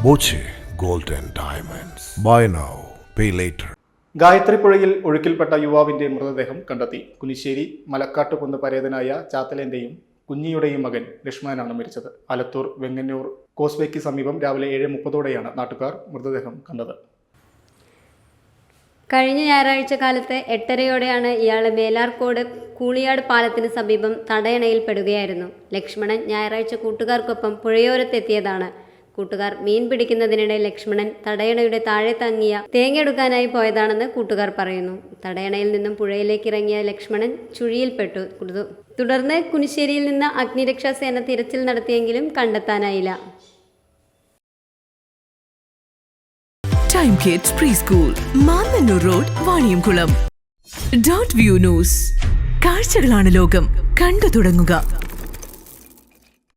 Boche gold and diamonds. Buy now, pay later. Gayathri പുഴയിൽ ഒഴുക്കിൽപ്പെട്ട യുവാവിന്റെ മൃതദേഹം കണ്ടെത്തി. കുനിശ്ശേരി മലക്കാട്ടുകുന്ന് പരേതനായ ചാത്തലേന്റെയും കുഞ്ഞിയുടെയും മകൻ ലക്ഷ്മണനാണ് മരിച്ചത്. ആലത്തൂർ വെങ്ങന്നൂർ കോസ്വേക്ക് സമീപം രാവിലെ 7:30 നാട്ടുകാർ മൃതദേഹം കണ്ടത്. കഴിഞ്ഞ ഞായറാഴ്ച കാലത്ത് 8:30 ഇയാൾ മേലാർക്കോട് കൂളിയാട് പാലത്തിന് സമീപം തടയണയിൽപ്പെടുകയായിരുന്നു. ലക്ഷ്മണൻ ഞായറാഴ്ച കൂട്ടുകാർക്കൊപ്പം പുഴയോരത്തെത്തിയതാണ്. കൂട്ടുകാർ മീൻ പിടിക്കുന്നതിനിടെ ലക്ഷ്മണൻ തടയണയുടെ താഴെ തങ്ങിയ തേങ്ങയെടുക്കാനായി പോയതാണെന്ന് കൂട്ടുകാർ പറയുന്നു. തടയണയിൽ നിന്നും പുഴയിലേക്ക് ഇറങ്ങിയ ലക്ഷ്മണൻ ചുഴിയിൽപ്പെട്ടു. തുടർന്ന് കുനിശ്ശേരിയിൽ നിന്ന് അഗ്നിരക്ഷാസേന തിരച്ചിൽ നടത്തിയെങ്കിലും കണ്ടെത്താനായില്ല. Time kids pre school, Mannannur road, Vaniyamkulam. Dot view news. കാഴ്ചകളാണ് ലോകം, കണ്ടു തുടങ്ങുക.